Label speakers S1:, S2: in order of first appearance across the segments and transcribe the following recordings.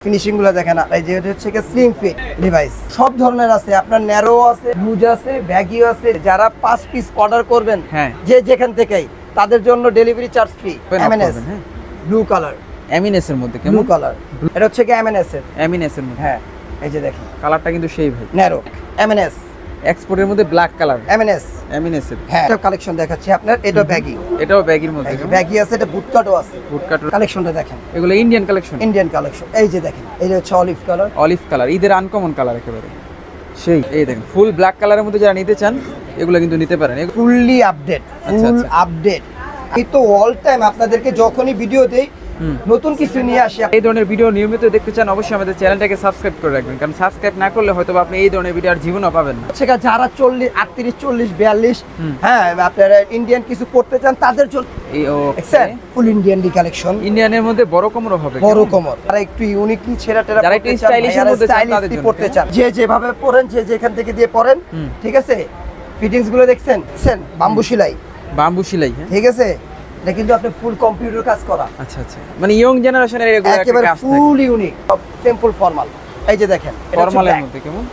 S1: Finishing গুলো দেখেন। এই যে এটা হচ্ছে স্লিম ফিট ডিভাইস, সব ধরনের আছে, আপনার ন্যারো আছে, লুজ আছে, ব্যাগিও আছে। যারা 5 পিস অর্ডার করবেন যে যেখান থেকেই, তাদের জন্য delivery charge free. MNS blue colour,
S2: MNS এর মধ্যে কেমন
S1: ব্লু কালার, এটা হচ্ছে এমএনএস এর মধ্যে। হ্যাঁ এই যে দেখেন
S2: কালারটা কিন্তু সেই ভাই
S1: ন্যারো এমএনএস।
S2: এক্সপোর্টের মধ্যে ব্ল্যাক কালার
S1: এমএনএস
S2: এর।
S1: হ্যাঁ এটা কালেকশন দেখাচ্ছি আপনার। এটা ব্যাগি,
S2: এটাও ব্যাগির মধ্যে
S1: ব্যাগি আছে, এটা বুটকাটও আছে।
S2: বুটকাট
S1: কালেকশনটা দেখেন,
S2: এগুলো ইন্ডিয়ান কালেকশন। এই
S1: যে দেখেন, এই যে হচ্ছে অলিভ কালার,
S2: ঈদের আনকমন কালার একেবারে সেই। এই দেখেন ফুল ব্ল্যাক কালারের মধ্যে যারা নিতে চান এগুলো কিন্তু নিতে পারেন।
S1: Fully update, full update. এই তো অল টাইম আপনাদেরকে যখনই ভিডিও দেই নতুন কিছু নিয়ে আসি।
S2: এই ধরনের ভিডিও নিয়মিত দেখতে চান অবশ্যই আমাদের চ্যানেলটাকে সাবস্ক্রাইব করে রাখবেন, কারণ সাবস্ক্রাইব না করলে হয়তো আপনি এই ধরনের ভিডিও আর জীবনও পাবেন না।
S1: সেটা যারা 40 38 40 42 হ্যাঁ আপনারা ইন্ডিয়ান কিছু করতে চান তাদের জন্য ফুল ইন্ডিয়ান কালেকশন।
S2: ইন্ডিয়ানের মধ্যে বড় কোমরও হবে,
S1: বড় কোমর। আর একটু ইউনিকলি ছেঁড়া টেরা
S2: যারা একটু স্টাইলিশের মধ্যে চান তাদের জন্য
S1: পড়তে চান, যে যেভাবে পরেন, যে যেখান থেকে দিয়ে পরেন, ঠিক আছে। ফিটিংস গুলো দেখছেন, বাম্বু সেলাই, ঠিক আছে। এটা কিন্তু আপনি ফুল কম্পিউটার কাজ করা।
S2: আচ্ছা আচ্ছা, মানে ইয়ং জেনারেশনের এগুলো
S1: একেবারে ফুল ইউনিক, সিম্পল ফর্মাল। এই যে দেখেন
S2: ফর্মালের মধ্যে কেমন।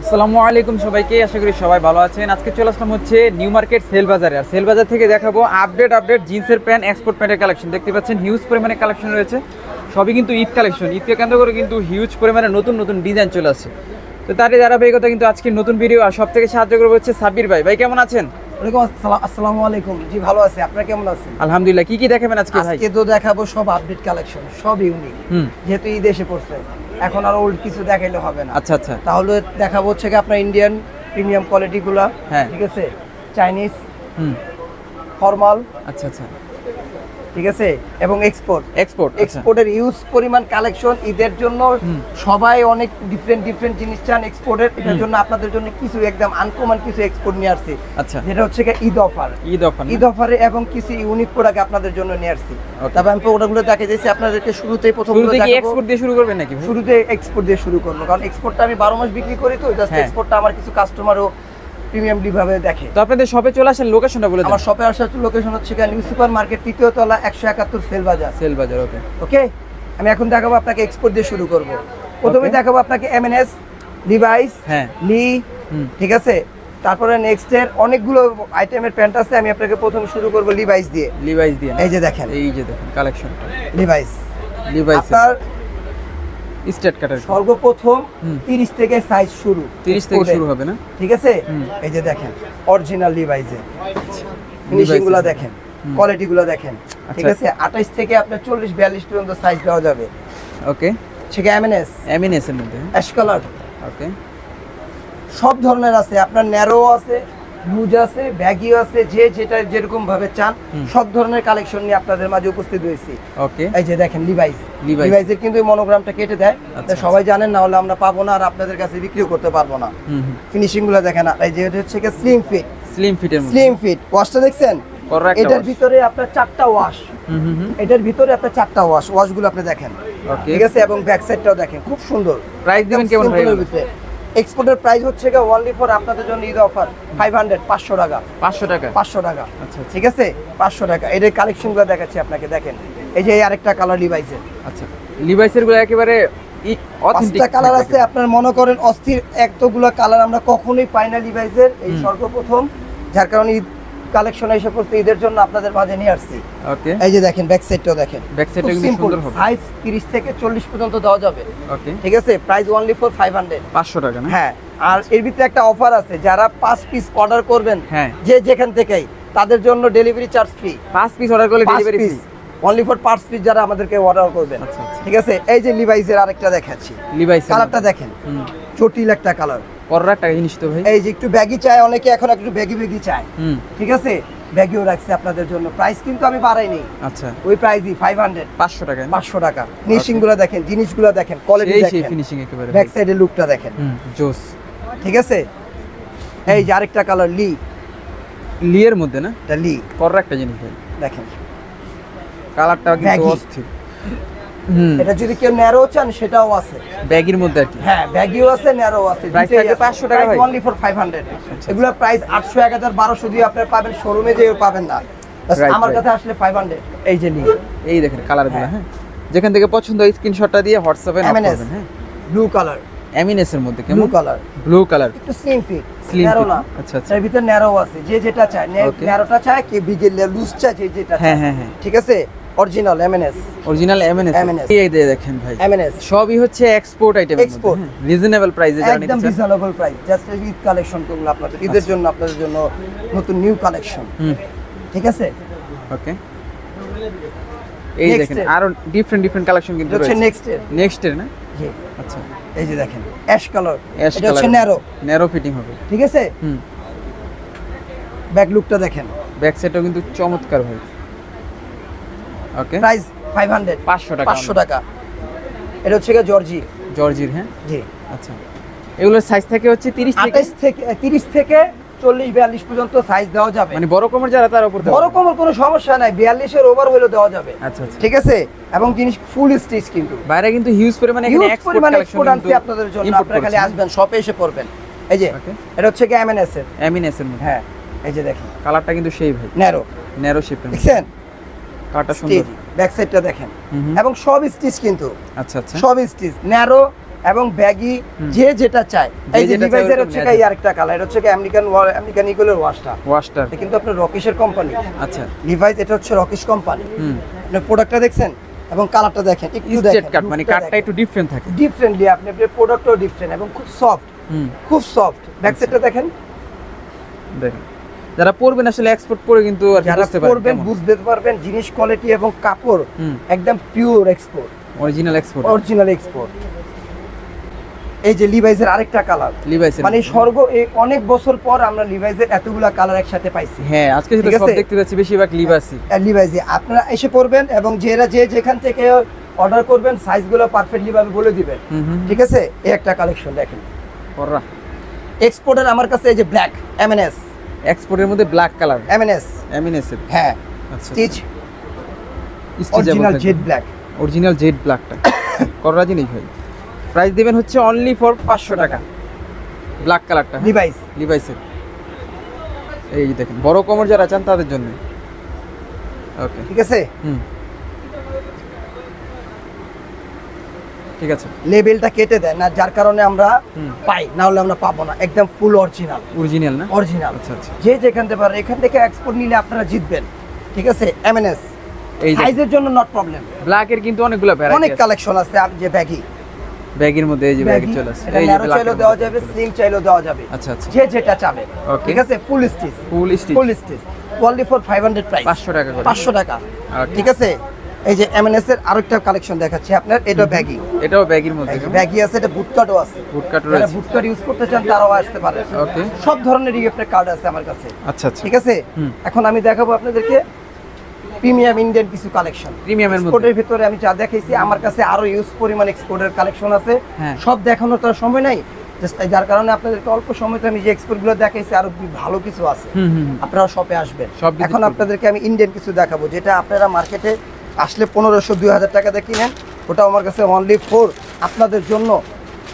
S2: আসসালামু আলাইকুম সবাইকে, আশা করি সবাই ভালো আছেন। আজকে চলে আসলাম হচ্ছে নিউ মার্কেট সেল বাজারে। আর সেল বাজার থেকে দেখাবো আপডেট জিন্সের প্যান্ট, এক্সপোর্ট প্যান্টের কালেকশন। দেখতে পাচ্ছেন হিউজ পরিমাণে কালেকশন রয়েছে, সবই কিন্তু ঈদ কালেকশন। ঈদকে কেন্দ্র করে কিন্তু হিউজ পরিমাণে নতুন নতুন ডিজাইন চলে আসছে। তো তারই ধারাবাহিকতা কিন্তু আজকে নতুন ভিডিও। আর সব থেকে সাহায্য করবো হচ্ছে সাব্বির ভাই। ভাই কেমন আছেন?
S1: আসসালামু আলাইকুম। জি ভালো আছি, আপনারা কেমন আছেন?
S2: আলহামদুলিল্লাহ। কি কি দেখাবেন আজকে ভাই?
S1: আজকে তো দেখাবো সব আপডেট কালেকশন, সব ইউনিক। যেহেতু ঈদ এসে পড়ছে, এখন আর ওল্ড কিছু দেখাইলে হবে না।
S2: আচ্ছা আচ্ছা,
S1: তাহলে দেখাবো হচ্ছে কি আপনার ইন্ডিয়ান প্রিমিয়াম কোয়ালিটি গুলা, ঠিক আছে, চাইনিজ, ফর্মাল, আচ্ছা আচ্ছা, ঠিক আছে, এবং এক্সপোর্টের ইউজ পরিমাণ কালেকশন। ঈদের জন্য সবাই অনেক ডিফারেন্ট জিনিস চান এক্সপোর্টের। এটার জন্য আপনাদের জন্য কিছু একদম আনকমন কিছু এক্সপোর্ট নিয়ে আসছি।
S2: আচ্ছা,
S1: যেটা হচ্ছে ঈদ অফারে এবং কিছু ইউনিক প্রোডাক্ট আপনাদের জন্য নিয়ে আসছি। তবে আমি প্রোডাক্টগুলো দেখে দিয়েছি আপনাদেরকে। শুরুতেই
S2: এক্সপোর্ট দিয়ে শুরু করবেন নাকি?
S1: শুরুতে এক্সপোর্ট দিয়ে শুরু করবো, কারণ এক্সপোর্টটা আমি 12 মাস বিক্রি করি, তো জাস্ট এক্সপোর্টটা আমার কিছু কাস্টমারও প্রিমিয়ামলি ভাবে দেখে।
S2: তো আপনাদের শপে চলে আসেন, লোকেশনটা বলে দেন।
S1: আমার শপে আসার লোকেশন হচ্ছে নিউ সুপার মার্কেট, 3য় তলা, 171 সেল বাজার। ওকে, আমি এখন দেখাবো আপনাকে এক্সপোর্ট দিয়ে শুরু করব। প্রথমে দেখাবো আপনাকে এমএনএস, লিভাইস, লি, ঠিক আছে। তারপরে নেক্সট এর অনেকগুলো আইটেমের প্যান্ট আছে। আমি আপনাকে প্রথম শুরু করব লিভাইস দিয়ে। এই যে দেখেন
S2: কালেকশন
S1: লিভাইস। আপনার
S2: স্ট্রেট কাটার
S1: সর্বপ্রথম 30 থেকে সাইজ শুরু,
S2: 30 থেকে শুরু হবে না,
S1: ঠিক আছে। এই যে দেখেন অরিজিনাল লিভাইসে ফিনিশিং গুলো দেখেন, কোয়ালিটি গুলো দেখেন, ঠিক আছে। 28 থেকে আপনার 40 42 পর্যন্ত সাইজ দেওয়া যাবে।
S2: ওকে,
S1: ঠিক আছে। এমএনএস
S2: এর মধ্যে
S1: অ্যাশ কালার, ওকে, সব ধরনের আছে। আপনার ন্যারো আছে, লুজ আছে, ব্যাগিও আছে, যে যেটা যেরকম ভাবে চান সব ধরনের কালেকশন নিয়ে আপনাদের মাঝে উপস্থিত হয়েছি।
S2: ওকে,
S1: এই যে দেখেন লিভাইসের কিন্তু মনোগ্রামটা কেটে দেয়, সবাই জানেন, না হলে আমরা পাবো না আর আপনাদের কাছে বিক্রিও করতে পারবো না। ফিনিশিং গুলো দেখেন। এই যে এটা হচ্ছে স্লিম ফিট ওয়াশটা দেখছেন, এটার ভিতরে আপনার 4টা ওয়াশ, ওয়াশগুলো আপনি দেখেন, ঠিক আছে। এবং ব্যাক সাইডটাও দেখেন, খুব সুন্দর।
S2: প্রাইস দিবেন কেমন ভাই?
S1: এক্সপোর্টের প্রাইস হচ্ছে অনলি ফর আপনাদের জন্য ঈদ অফার 500 টাকা। আচ্ছা, ঠিক আছে, 500 টাকা। এর কালেকশনগুলো দেখাচ্ছি আপনাকে, দেখেন। এই যে আরেকটা কালার লিভাইসের। আচ্ছা,
S2: লিভাইসের গুলো একেবারে
S1: অথেন্টিক কালার আছে। আপনার মনে করেন অস্থির এতগুলো কালার আমরা কখনোই পাই না লিভাইসের, এই সর্বপ্রথম, যার কারণে ঈদ কালেকশন এসে পড়ছে, ঈদের জন্য আপনাদের মাঝে নিয়ে আসছি।
S2: ওকে,
S1: এই যে দেখেন ব্যাক সাইডটাও দেখেন,
S2: ব্যাক সাইডটা কিন্তু সুন্দর হবে।
S1: সাইজ 30 থেকে 40 পর্যন্ত দেওয়া যাবে। ওকে, ঠিক আছে। প্রাইস অনলি ফর
S2: 500 টাকা না?
S1: হ্যাঁ। আর এর ভিতরে একটা অফার আছে, যারা 5 পিস অর্ডার করবেন যে যেখান থেকেই, তাদের জন্য delivery charge free.
S2: 5 piece order করলে delivery free
S1: only for 5 piece যারা আমাদেরকে অর্ডার করবেন। আচ্ছা, ঠিক আছে। এই যে লিভাইসের আরেকটা দেখাচ্ছি, কালারটা দেখেন, জটিল একটা কালার।
S2: পরের একটা জিনিস তো ভাই,
S1: এই যে একটু ব্যাগি চায় অনেকে, এখন একটু ব্যাগি চায়, ঠিক আছে। ব্যাগিও রাখছে আপনাদের জন্য। প্রাইস কিন্তু আমি বাড়াইনি, আচ্ছা, ওই প্রাইসই 500 টাকা। ফিনিশিং গুলো দেখেন, জিনিসগুলো দেখেন, কোয়ালিটি দেখেন,
S2: ফিনিশিং একেবারে,
S1: ব্যাক সাইডের লুকটা দেখেন,
S2: জোস,
S1: ঠিক আছে। এই যে আরেকটা কালার লি
S2: এর মধ্যে না,
S1: এটা লি।
S2: পরের একটা জিনিস ভাই দেখেন, কালারটা কিন্তু অস্থির।
S1: এটা যদি কেউ ন্যারো চান সেটাও আছে,
S2: ব্যাগের মধ্যে আর কি।
S1: হ্যাঁ, ব্যাগিও আছে, ন্যারো আছে।
S2: প্রাইস 500 টাকা ভাই,
S1: অনলি ফর 500। এগুলা প্রাইস 800, 1000, 1200 দিয়ে আপনারা পাবেন, শোরুমে যেও পাবেন না, আমার কাছে আসলে 500। এই যে লি,
S2: এই দেখেন কালারগুলো, হ্যাঁ, যেখান থেকে পছন্দ হয় স্ক্রিনশটটা দিয়ে হোয়াটসঅ্যাপে নক করবেন। হ্যাঁ,
S1: ব্লু কালার,
S2: এমএনএস এর মধ্যে কেমন?
S1: ব্লু কালার,
S2: ব্লু কালার,
S1: একটু slim fit,
S2: slim
S1: narrow
S2: fit.
S1: না।
S2: আচ্ছা আচ্ছা,
S1: এর ভিতর ন্যারো আছে, যে যেটা চায়, ন্যারোটা চায় কি বিগের লুজ চায়, যে যেটা
S2: হ্যাঁ
S1: চায়।
S2: হ্যাঁ হ্যাঁ,
S1: ঠিক আছে, অরিজিনাল এমএনএস,
S2: অরিজিনাল এমএনএস। এই যে দেখেন ভাই,
S1: এমএনএস
S2: সবই হচ্ছে এক্সপোর্ট আইটেম,
S1: এক্সপোর্ট,
S2: রিজনেবল প্রাইসে যারা নিতে
S1: একদম
S2: চান।
S1: Reasonable price. Just Eid collection করব আপনাদের, ঈদের জন্য আপনাদের জন্য নতুন নিউ কালেকশন। ঠিক আছে,
S2: ওকে। এই দেখেন আরো ডিফারেন্ট কালেকশন কিন্তু রয়েছে। নেক্সট এর না?
S1: জি।
S2: আচ্ছা,
S1: এই যে দেখেন অ্যাশ কালার, এটা হচ্ছে ন্যারো
S2: ফিটিং হবে।
S1: ঠিক আছে, ব্যাক লুকটা দেখেন,
S2: ব্যাক সাইডটাও কিন্তু চমৎকার ভাই। ওকে,
S1: প্রাইস 500, 500 টাকা। এটা হচ্ছে
S2: জর্জির। হ্যাঁ
S1: জি।
S2: আচ্ছা, এগুলোর সাইজ থাকে হচ্ছে 30
S1: থেকে 40-42 পর্যন্ত সাইজ দেওয়া যাবে।
S2: মানে বড় কমর যারা তার উপর
S1: বড় কমর কোনো সমস্যা নাই, 42 এর ওভার হলেও দেওয়া যাবে।
S2: আচ্ছা আচ্ছা,
S1: ঠিক আছে, এবং জিনিস ফুল স্টিচ কিন্তু
S2: বাইরে কিন্তু হিউজ পরিমাণে এখানে এক্সপোর্ট কালেকশন
S1: আনছি আপনাদের জন্য। আপনারা খালি আসবেন, শপে এসে পড়বেন। এই যে এটা হচ্ছে কি এমএনএস এর মধ্যে। হ্যাঁ, এই যে দেখেন
S2: কালারটা কিন্তু সেই ভাই, ন্যারো শেপের।
S1: দেখছেন
S2: কালারটা সুন্দর,
S1: ব্যাক সাইডটা দেখেন, এবং সব স্টিচ কিন্তু।
S2: আচ্ছা আচ্ছা,
S1: সব স্টিচ ন্যারো এবং ব্যাগি, যে যেটা চায়। এই যে ডিভাইসের হচ্ছে কি আরেকটা কালার, এটা হচ্ছে কি আমেরিকান ইগলের ওয়াশটা, এটা কিন্তু আপনার রকিশের কোম্পানি।
S2: আচ্ছা,
S1: ডিভাইস এটা হচ্ছে রকিশ কোম্পানি। আপনি প্রোডাক্টটা দেখছেন এবং কালারটা দেখেন, একটু দেখেন,
S2: কাট মানে কাটটা একটু ডিফারেন্ট থাকে,
S1: ডিফারেন্টলি আপনি প্রোডাক্টও ডিফারেন্ট এবং খুব সফট, খুব সফট। ব্যাক সাইডটা দেখেন,
S2: যারা পরবেন আসলে এক্সপোর্ট পরে কিন্তু আর
S1: যারা পরবেন বুঝতে পারবেন জিনিস কোয়ালিটি এবং কাপড় একদম পিওর এক্সপোর্ট,
S2: অরিজিনাল
S1: এক্সপোর্ট। এই যে লিভাইসের আরেকটা কালার, মানে অনেক বছর পর আমরা লিভাইসের এতগুলা কালার একসাথে পাইছি।
S2: হ্যাঁ, আজকে যেটা সব দেখতে পাচ্ছি বেশিরভাগ লিভাইসই। আপনারা এসে পড়বেন এবং যেখান থেকে অর্ডার করবেন সাইজগুলো পারফেক্টলি ভাবে বলে দিবেন। ঠিক আছে, এই একটা কালেকশন দেখেন, এক্সপোর্টের আমার কাছে এই যে ব্ল্যাক এমএনএস, এক্সপোর্টের মধ্যে ব্ল্যাক কালার এমএনএস এর। হ্যাঁ,
S1: স্টিচ অরিজিনাল জেড ব্ল্যাকটা
S2: কররা জিনিস ভাই। প্রাইস দিবেন হচ্ছে অনলি ফর 500 টাকা, ব্ল্যাক কালারটা লিভাইসের। এই দেখেন বড় কমর যারা চান তাদের জন্য। ওকে,
S1: ঠিক আছে,
S2: ঠিক আছে।
S1: লেবেলটা কেটে দেয় না, যার কারণে আমরা পাই, না হলে আমরা পাবো না। একদম ফুল অরিজিনাল না? অরিজিনাল। আচ্ছা আচ্ছা, যে যেখান থেকে পারে, এখান থেকে এক্সপোর্ট নিলে আপনারা জিতবেন। ঠিক আছে, এমএনএস এই সাইজের জন্য নট প্রবলেম।
S2: ব্ল্যাক এর কিন্তু অনেকগুলো ভ্যারাইটি,
S1: অনেক কালেকশন আছে। আর যে ব্যাগির মধ্যে এই যে ব্যাগি চলে আসে, এই যে ব্ল্যাক চাইলেও দেওয়া যাবে, স্লিম চাইলেও দেওয়া যাবে। আচ্ছা আচ্ছা, যে যেটা চাবে। ঠিক আছে, ফুল স্টিচ অনলি ফর 500 প্রাইস, 500 টাকা করে, 500 টাকা। ঠিক আছে, এই যে এমএনএস এর আরেকটা কালেকশন দেখাচ্ছি আপনার, এটা ব্যাগি, এটাও ব্যাগির মধ্যে ব্যাগি আছে, এটা বুটকাটও আছে, যারা বুটকাট ইউজ করতে চান তারাও আসতে পারে। ওকে, সব ধরনের ইএফএ কার্ড আছে আমার কাছে। আচ্ছা আচ্ছা, ঠিক আছে। এখন আমি দেখাবো আপনাদেরকে প্রিমিয়াম ইন্ডিয়ান কিছু কালেকশন। প্রিমিয়ামের মধ্যে এক্সপোর্টের ভিতরে আমি যা দেখাইছি, আমার কাছে আরো ইউজ পরিমাণ এক্সপোর্টের কালেকশন আছে। সব দেখানোর তো সময় নাই, যার কারণে আপনাদেরকে অল্প সময়তে আমি যে এক্সপোর্ট গুলো দেখাইছি, আরো ভালো কিছু আছে। আপনারা শপে আসবেন। এখন আপনাদেরকে আমি ইন্ডিয়ান কিছু দেখাবো, যেটা আপনারা মার্কেটে আসলে 1500-2000 টাকা দিয়ে কিনেন, ওটা আমার কাছে অনলি ফর আপনাদের জন্য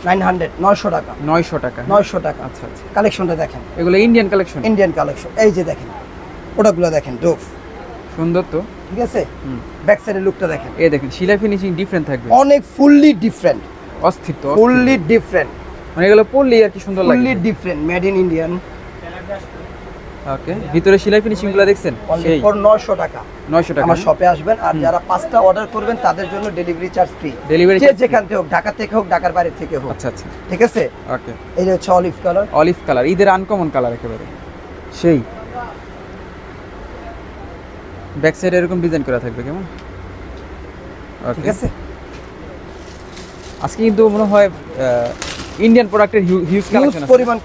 S1: 900 টাকা। 900 টাকা। আচ্ছা আচ্ছা, কালেকশনটা দেখেন, এগুলো ইন্ডিয়ান কালেকশন। এই যে দেখেন প্রোডাক্টগুলো দেখেন, ডোফ সুন্দর তো। ঠিক আছে, ব্যাক সাইডের লুকটা দেখেন, এই দেখেন সেলাই ফিনিশিং ডিফারেন্ট থাকবে, অনেক ফুললি ডিফারেন্ট, অস্থির, ফুললি ডিফারেন্ট। মানে এগুলো পরলে আর কি সুন্দর লাগে, fully different, made in Indian. Okay, ভিতরে সেলাই ফিনিশিং গুলো দেখছেন, সেই 900 টাকা। আমার শপে আসবেন, আর যারা 5টা অর্ডার করবেন তাদের জন্য ডেলিভারি চার্জ ফ্রি। ডেলিভারি যেখান থেকে হোক, ঢাকা থেকে হোক, ঢাকার বাইরে থেকে হোক। আচ্ছা আচ্ছা, ঠিক আছে। ওকে, এই যে হচ্ছে অলিভ কালার, ঈদের আনকমন কালার একেবারে সেই। ব্যাক সাইডে এরকম ডিজাইন করা থাকবে, কেমন? ঠিক আছে। আজকে কিন্তু মনে হয় ইন্ডিয়ান প্রোডাক্টের হিউজ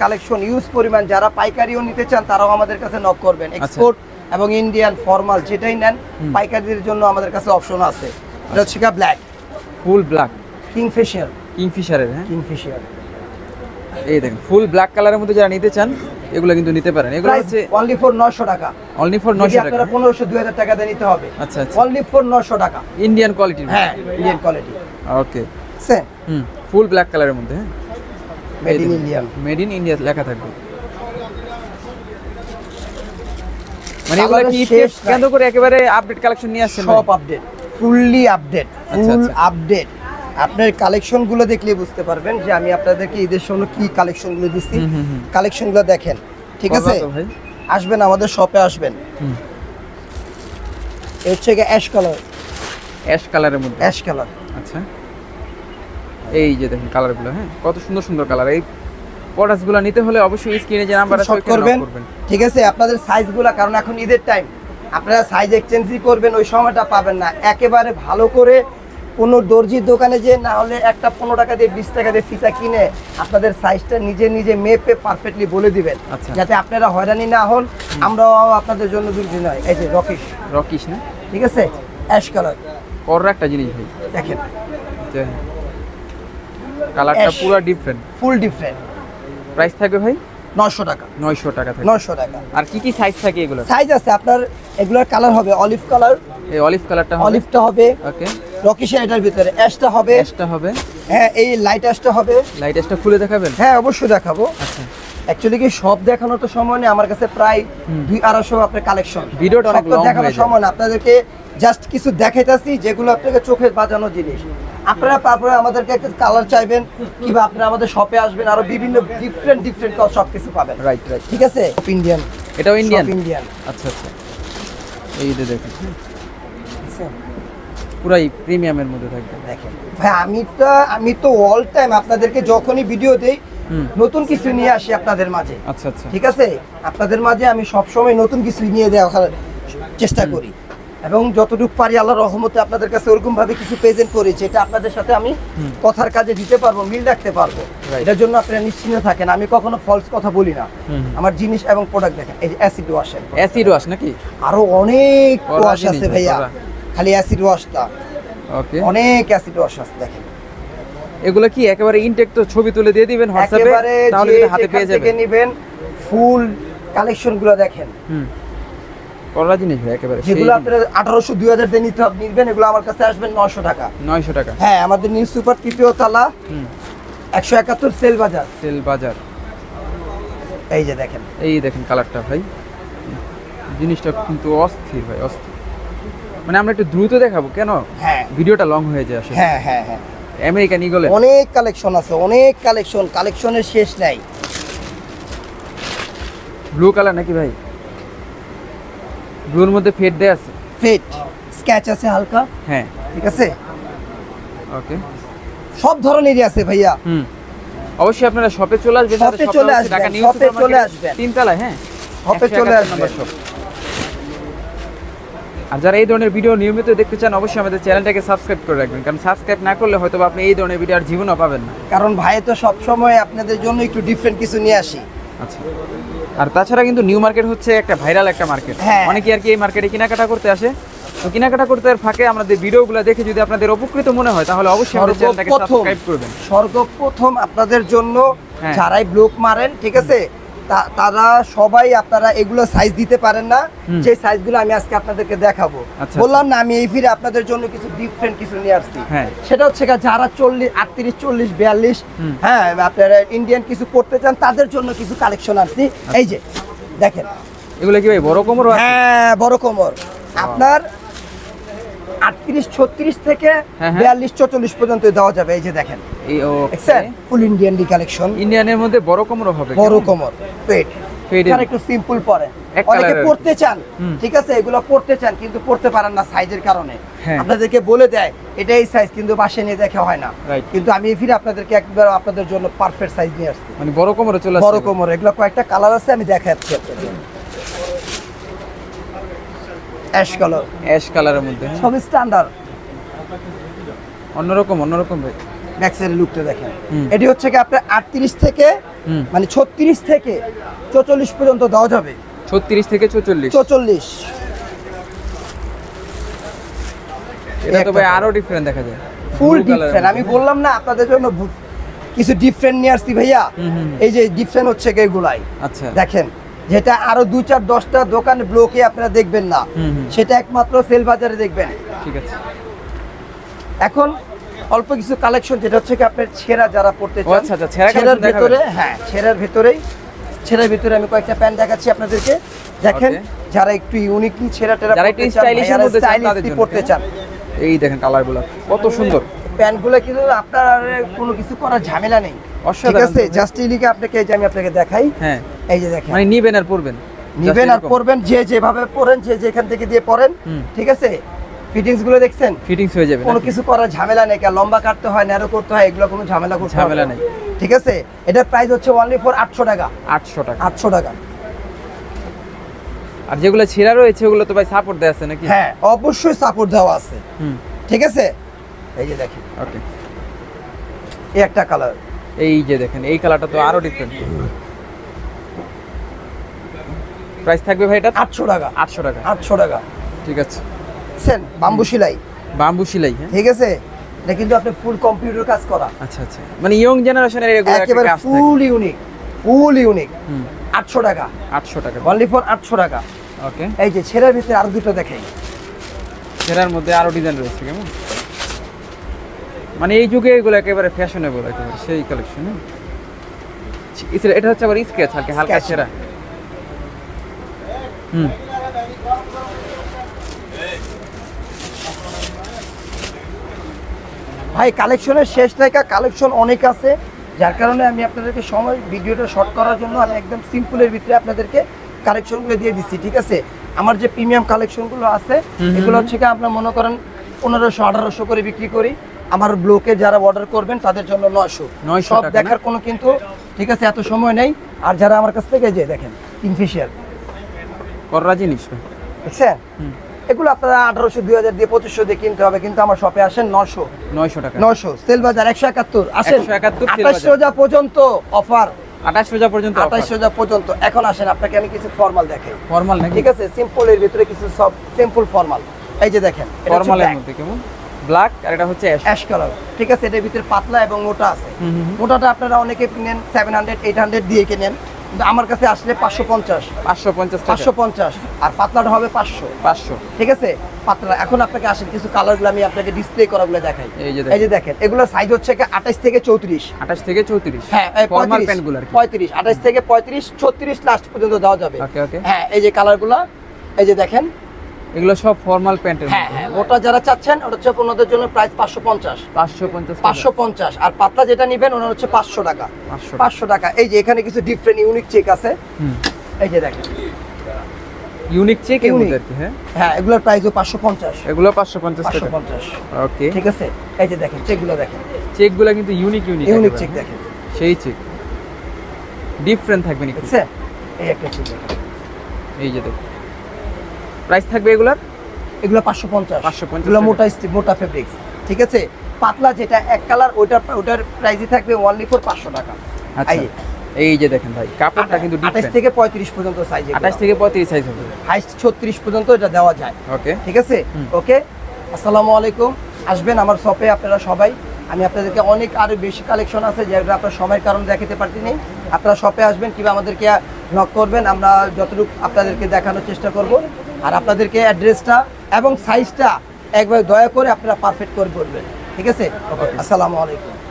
S1: কালেকশন, ইউজ পরিমাণ। যারা পাইকারিও নিতে চান তারাও আমাদের কাছে নক করবেন। এক্সপোর্ট এবং ইন্ডিয়ান ফর্মাল যেটাই নেন, পাইকারিদের জন্য আমাদের কাছে অপশন আছে। এটা হচ্ছে ব্ল্যাক, ফুল ব্ল্যাক, কিংফিশারের। হ্যাঁ, কিংফিশার। এই দেখেন ফুল ব্ল্যাক কালারের মধ্যে যারা নিতে চান এগুলো কিন্তু নিতে পারেন। এগুলো হচ্ছে অনলি ফর 900 টাকা। অনলি ফর 900 টাকা, আপনারা 1500-2000 টাকা দিয়ে নিতে হবে। আচ্ছা আচ্ছা, অনলি ফর 900 টাকা, ইন্ডিয়ান কোয়ালিটি। হ্যাঁ, ইন্ডিয়ান কোয়ালিটি। ওকে, সেম ফুল ব্ল্যাক কালারের মধ্যে। হ্যাঁ, মেড ইন ইন্ডিয়া লেখা থাকবে। মানে এগুলো কি কেন্দ্র করে একেবারে আপডেট কালেকশন নিয়ে আসছেন? সব update, fully update, full update. আপনার কালেকশনগুলো দেখলে বুঝতে পারবেন যে আমি আপনাদেরকে ঈদের সময় কি কালেকশনগুলো দিচ্ছি। কালেকশনগুলো দেখেন, ঠিক আছে? আসবেন আমাদের শপে আসবেন। এই হচ্ছে অ্যাশ কালার,
S2: অ্যাশ কালারের মধ্যে,
S1: অ্যাশ কালার।
S2: আচ্ছা, এই যে দেখেন কালারগুলো, হ্যাঁ কত সুন্দর সুন্দর কালার। এই প্রোডাক্টসগুলো নিতে হলে অবশ্যই স্ক্রিনে যে নাম্বার আছে ওখানে
S1: করবেন, ঠিক আছে? আপনাদের সাইজগুলো, কারণ এখন ঈদের টাইম, আপনারা সাইজ এক্সচেঞ্জই করবেন, ওই সময়টা পাবেন না। একেবারে ভালো করে কোনো দর্জির দোকানে যে না হলে একটা 15 টাকা দিয়ে 20 টাকা দিয়ে ফিতা কিনে আপনাদের সাইজটা নিজে নিজে মেপে পারফেক্টলি বলে দিবেন, যাতে আপনারা হয়রানি না হন, আমরাও আপনাদের জন্য দুর্দিন নয়। এই যে রকিশ, রকিশ না, ঠিক আছে? অ্যাশ কালার,
S2: বড় একটা জিনিস ভাই,
S1: দেখেন
S2: কালারটা পুরো ডিফারেন্ট,
S1: ফুল ডিফারেন্ট।
S2: প্রাইস থাকবে ভাই
S1: 900 টাকা।
S2: 900 টাকা থাকে,
S1: 900 টাকা।
S2: আর কি কি সাইজ থাকে এগুলো?
S1: সাইজ আছে আপনার, এগুলোর কালার হবে অলিভ কালার,
S2: এই অলিভ কালারটা হবে,
S1: অলিভটা হবে,
S2: ওকে,
S1: রকিশের এটার ভিতরে অ্যাশটা হবে,
S2: অ্যাশটা হবে,
S1: হ্যাঁ এই লাইট অ্যাশটা হবে।
S2: লাইট অ্যাশটা খুলে দেখাবেন?
S1: হ্যাঁ অবশ্যই দেখাবো।
S2: আচ্ছা,
S1: অ্যাকচুয়ালি কি সব দেখানোর তো সময় নেই আমার কাছে, প্রায় 200-250 আপনার কালেকশন,
S2: ভিডিওটা অনেক লং
S1: দেখানোর সময় না। আপনাদেরকে জাস্ট কিছু দেখাইতাছি যেগুলো আপনাকে চোখে বাজানো জিনিস। আপনারা তারপরে আমাদেরকে একটা কালার চাইবেন, কিংবা আপনারা আমাদের শপে আসবেন, আরো বিভিন্ন ডিফারেন্ট সব কিছু পাবেন।
S2: রাইট রাইট,
S1: ঠিক আছে? ইন্ডিয়ান,
S2: এটাও ইন্ডিয়ান?
S1: ইন্ডিয়ান।
S2: আচ্ছা আচ্ছা, এই যে দেখেন পুরাই প্রিমিয়ামের মধ্যে থাকবে।
S1: দেখেন ভাই, আমি তো অল টাইম আপনাদেরকে যখনই ভিডিও দেই নতুন কিছু নিয়ে আসি আপনাদের মাঝে।
S2: আচ্ছা আচ্ছা,
S1: ঠিক আছে? আপনাদের মাঝে আমি সব সময় নতুন কিছু নিয়ে দেওয়ার চেষ্টা করি, এবং যতটুকু পারি আল্লাহর রহমতে আপনাদের কাছে ওরকম ভাবে কিছু প্রেজেন্ট করি যেটা আপনাদের সাথে আমি কথার কাজে দিতে পারবো, মিল রাখতে পারবো। এটার জন্য আপনারা নিশ্চিন্ত থাকেন, আমি কখনো ফলস কথা বলি না। আমার জিনিস এবং প্রোডাক্ট দেখেন, এই যে অ্যাসিড ওয়াশ,
S2: অ্যাসিড ওয়াশ নাকি?
S1: আরো অনেক ওয়াশ আছে ভাইয়া, খালি অ্যাসিড ওয়াশটা,
S2: ওকে,
S1: অনেক অ্যাসিড ওয়াশ আছে। দেখেন
S2: এগুলো কি একেবারে ইনটেক, তো ছবি তুলে দিয়ে দিবেন হোয়াটসঅ্যাপে, তাহলে এটা হাতে পেয়ে যাবেন।
S1: নেবেন ফুল কালেকশনগুলো দেখেন,
S2: পড়া জিনিস ভাই একেবারে,
S1: যেগুলো আপনারা 1800-2000 দিয়ে নিবেন, এগুলো আমার কাছে আসবেন 900 টাকা।
S2: 900 টাকা,
S1: হ্যাঁ। আমাদের নিউ সুপার তৃতীয় তলা, 171 সেল বাজার,
S2: সেল বাজার।
S1: এই যে দেখেন,
S2: এই দেখেন কালারটা ভাই, জিনিসটা কিন্তু অস্থির ভাই, অস্থির। মানে আমরা একটু দ্রুত দেখাবো কেন,
S1: হ্যাঁ
S2: ভিডিওটা লং হয়ে যায় আসলে।
S1: হ্যাঁ হ্যাঁ হ্যাঁ,
S2: আমেরিকান ইগলে
S1: অনেক কালেকশন আছে, অনেক কালেকশনের শেষ নাই।
S2: ব্লু কালার নাকি ভাই? ব্লুর মধ্যে ফেড দেয়া আছে,
S1: ফেড স্কেচ আছে হালকা,
S2: হ্যাঁ
S1: ঠিক আছে?
S2: ওকে,
S1: সব ধরনেরই আছে ভাইয়া।
S2: অবশ্যই আপনারা শপে চলে আসবেন,
S1: শপে চলে আসবেন,
S2: ঢাকা নিউ
S1: শপে চলে আসবেন,
S2: 3 তলায়, হ্যাঁ
S1: শপে চলে আসবেন।
S2: আর যারা এই ধরনের ভিডিও নিয়মিত দেখতে চান অবশ্যই আমাদের চ্যানেলটাকে সাবস্ক্রাইব করে রাখবেন, কারণ সাবস্ক্রাইব না করলে হয়তো আপনি এই ধরনের ভিডিও আর জীবনও পাবেন না।
S1: কারণ ভাই তো সব সময় আপনাদের জন্য একটু ডিফারেন্ট কিছু নিয়ে আসি।
S2: আচ্ছা, আর তাছাড়া কিন্তু নিউ মার্কেট হচ্ছে একটা ভাইরাল একটা মার্কেট, অনেকেই আর কি এই মার্কেটে কেনাকাটা করতে আসে। তো কেনাকাটা করতে ফাঁকে আমাদের ভিডিওগুলো দেখে যদি আপনাদের উপকৃত মনে হয় তাহলে অবশ্যই আমাদের চ্যানেলটাকে সাবস্ক্রাইব করবেন।
S1: সর্বপ্রথম আপনাদের জন্য যারাই ব্লগ মারেন, ঠিক আছে, তারা সবাই, আপনারা এগুলো সাইজ দিতে পারেন না, যে সাইজগুলো আমি আজকে আপনাদেরকে দেখাবো। বললাম না আমি এই ফিরে আপনাদের জন্য কিছু ডিফারেন্ট কিছু নিয়ে আসছি। সেটা হচ্ছে যারা 40, 38, 40, 42, হ্যাঁ আপনারা ইন্ডিয়ান কিছু করতে চান তাদের জন্য কিছু কালেকশন আসছি। এই যে দেখেন,
S2: এগুলো কি ভাই বড় কোমর?
S1: হ্যাঁ বড় কোমর, আপনার 38, 36 থেকে 42, 44 পর্যন্ত দেওয়া যাবে। এই যে দেখেন, ফুল ইন্ডিয়ান কালেকশন, ইন্ডিয়ানের মধ্যে বড় কোমরও হবে, বড় কোমর, পেট একটু সিম্পল পরে অনেকে পড়তে চান, ঠিক আছে, এগুলো পড়তে চান কিন্তু পড়তে পারেন না সাইজের কারণে। আপনাদেরকে বলে দেয় এটা এই সাইজ, কিন্তু বাসে নিয়ে দেখা হয় না। কিন্তু আমি ফিরে আপনাদেরকে একবার আপনাদের জন্য পারফেক্ট সাইজ নিয়ে আসছি,
S2: মানে বড় কোমরে চলে আসছে।
S1: বড় কোমর, এগুলো কয়েকটা কালার আছে, আমি দেখাচ্ছি আপনাদের। অ্যাশ কালার,
S2: অ্যাশ কালারের মধ্যে
S1: সব স্ট্যান্ডার্ড,
S2: অন্যরকম ভাই।
S1: ব্যাক সাইডের লুকটা দেখেন, এটি হচ্ছে কি আপনার 38 থেকে মানে 36 থেকে 44 পর্যন্ত দেওয়া যাবে।
S2: 36 থেকে 44, এটা তো ভাই আরো ডিফারেন্ট দেখা যায়,
S1: ফুল ডিফারেন্ট। আমি বললাম না আপনাদের জন্য কিছু ডিফারেন্ট নিয়ে আসছি ভাইয়া। এই যে ডিফারেন্ট হচ্ছে এগুলাই, আচ্ছা দেখেন, যেটা আরো 2-4-10টা দোকান ব্লকে আপনারা দেখবেন না, সেটা একমাত্র সেল বাজারে দেখবেন।
S2: ঠিক আছে,
S1: এখন অল্প কিছু কালেকশন, যেটা হচ্ছে কি আপনার ছেঁড়া যারা পড়তে চান।
S2: আচ্ছা আচ্ছা,
S1: ছেঁড়ার ভিতরে, হ্যাঁ ছেঁড়ার ভিতরে আমি কয়েকটা প্যান্ট দেখাচ্ছি আপনাদেরকে। দেখেন, যারা একটু ইউনিকলি ছেঁড়া টেরা পড়তে চান, যারা স্টাইলিশ পড়তে চান,
S2: এই দেখেন কালারগুলো কত সুন্দর।
S1: প্যান্টগুলো কিন্তু আপনার আর কোনো কিছু করার ঝামেলা নেই, ঠিক আছে। জাস্ট লিখে আপনাকে এই যে আমি আপনাকে দেখাই, হ্যাঁ এই যে দেখেন,
S2: মানে নিবেন আর পরবেন,
S1: নিবেন আর পরবেন, যে যেভাবে পরেন, যে যেখান থেকে দিয়ে পরেন, ঠিক আছে। ফিটিংস গুলো দেখছেন,
S2: ফিটিংস হয়ে যাবে,
S1: কোনো কিছু করার ঝামেলা নেই, লম্বা কাটতে হয়, ন্যারো করতে হয়, এগুলো কোনো ঝামেলা করতে
S2: ঝামেলা নেই,
S1: ঠিক আছে। এটার প্রাইস হচ্ছে অনলি ফর 800 টাকা।
S2: 800 টাকা,
S1: 800 টাকা।
S2: আর যেগুলো ছেঁড়া রয়েছে ওগুলো তো ভাই সাপোর্ট দেওয়া আছে নাকি?
S1: হ্যাঁ অবশ্যই সাপোর্ট দেওয়া আছে, ঠিক আছে। এই যে দেখেন,
S2: ওকে,
S1: এই একটা কালার,
S2: এই যে দেখেন এই কালারটা তো আরো ডিফারেন্ট। প্রাইস থাকবে ভাই এটা 800 টাকা। 800 টাকা,
S1: 800 টাকা,
S2: ঠিক আছে।
S1: দেখছেন বাম্বু সেলাই,
S2: বাম্বু সেলাই, হ্যাঁ
S1: ঠিক আছে। এটা কিন্তু আপনি ফুল কম্পিউটার কাজ করা।
S2: আচ্ছা আচ্ছা, মানে ইয়ং জেনারেশনের এগুলো
S1: একেবারে ফুল ইউনিক, ফুল ইউনিক। 800 টাকা,
S2: 800 টাকা,
S1: অনলি ফর 800 টাকা।
S2: ওকে,
S1: এই যে ছেঁড়ার ভিতরে আরো দুটো দেখাই,
S2: ছেঁড়ার মধ্যে আরো ডিজাইন রয়েছে কেমন, মানে এই যুগে এগুলো একেবারে ফ্যাশনেবল, একেবারে সেই কালেকশন। এটা হচ্ছে আবার স্কেচ, হালকা ছেঁড়া।
S1: ভাই কালেকশনের শেষ রেখা, কালেকশন অনেক আছে, যার কারণে আমি আপনাদেরকে সময় ভিডিওটা শর্ট করার জন্য আমি একদম সিম্পলের ভিতরে আপনাদেরকে কালেকশনগুলো দিয়ে দিচ্ছি, ঠিক আছে। আমার যে প্রিমিয়াম কালেকশনগুলো আছে এগুলো হচ্ছে কি আপনার মনে করেন 1500-1800 করে বিক্রি করি। আমার ব্লকে যারা অর্ডার করবেন তাদের জন্য 900 সব দেখার কোনো কিন্তু, ঠিক আছে, এত সময় নেই। আর যারা আমার কাছ থেকে যে দেখেন কিংফিশার
S2: কররা জিনিস
S1: দেখছেন, এগুলো আপনারা 1800, 2000 দিয়ে 2500 দিয়ে কিনতে হবে, কিন্তু আমার শপে আসেন 900 টাকা, 900 সেল বাজার 171 আসেন 28 রোজা পর্যন্ত অফার,
S2: 28 রোজা পর্যন্ত,
S1: 28 রোজা পর্যন্ত। এখন আসেন আপনাকে আমি কিছু ফর্মাল দেখাই,
S2: ফর্মাল নাকি,
S1: ঠিক আছে, সিম্পলের ভিতরে কিছু সব সিম্পল ফর্মাল। এই যে দেখেন
S2: ফর্মালের মধ্যে কেমন ব্ল্যাক, আর এটা হচ্ছে অ্যাশ
S1: কালার, ঠিক আছে। এটার ভিতরে পাতলা এবং মোটা আছে। মোটাটা আপনারা অনেকে কিনেন 700, 800 দিয়ে কিনেন, কিন্তু আমার কাছে আসলে 550 আর পাতলাটা হবে 500, ঠিক আছে। পাতলা এখন আপনাকে আসেন কিছু কালারগুলো আমি আপনাকে ডিসপ্লে করাগুলো দেখাই। এই যে দেখেন, এগুলো সাইজ হচ্ছে 28 থেকে 34,
S2: 28 থেকে 34,
S1: হ্যাঁ
S2: ফর্মাল প্যান্টগুলো
S1: 35, 28 থেকে 35, 36 লাস্ট পর্যন্ত দেওয়া যাবে।
S2: ওকে ওকে,
S1: হ্যাঁ এই যে কালারগুলো, এই যে দেখেন,
S2: এগুলো সব ফর্মাল প্যান্টের।
S1: হ্যাঁ হ্যাঁ, মোটা যারা চাচ্ছেন ওটা হচ্ছে ওনাদের জন্য প্রাইস 550, আর পাতলা যেটা নেবেন ওনার হচ্ছে 500 টাকা, 500 টাকা। এই যে এখানে কিছু ডিফারেন্ট ইউনিক চেক আছে, এই যে দেখেন
S2: ইউনিক চেক এর মধ্যে, হ্যাঁ
S1: হ্যাঁ, এগুলোর প্রাইসও 550,
S2: এগুলো 550 টাকা,
S1: 550,
S2: ওকে,
S1: ঠিক আছে। এই যে দেখেন চেকগুলো দেখেন,
S2: চেকগুলো কিন্তু ইউনিক
S1: চেক দেখেন,
S2: সেই চেক ডিফারেন্ট থাকবে নাকি,
S1: ঠিক আছে। এই একটা চেক দেখেন,
S2: এই যে দেখুন প্রাইস থাকবে এগুলো
S1: 550, এগুলো মোটা ফেব্রিক্স, ঠিক আছে। পাতলা যেটা এক কালার ওটার প্রাইসই থাকবে অনলি ফর 500 টাকা।
S2: আচ্ছা, এই যে দেখেন ভাই কাপড়টা কিন্তু
S1: 28 থেকে 35 পর্যন্ত সাইজ,
S2: 28 থেকে 35 সাইজ হবে,
S1: হাইস্ট 36 পর্যন্ত এটা দেওয়া যায়,
S2: ওকে,
S1: ঠিক আছে। ওকে, আসসালামু আলাইকুম। আসবেন আমার শপে আপনারা সবাই, আমি আপনাদেরকে অনেক আরো বেশি কালেকশন আছে যেগুলো আপনার সময়ের কারণে দেখাতে পারতেনি। আপনারা শপে আসবেন কিংবা আমাদেরকে নক করবেন, আমরা যতটুকু আপনাদেরকে দেখানোর চেষ্টা করব। আর আপনাদেরকে অ্যাড্রেসটা এবং সাইজটা একবার দয়া করে আপনারা পারফেক্ট করে বলবেন, ঠিক আছে। আসসালামু আলাইকুম।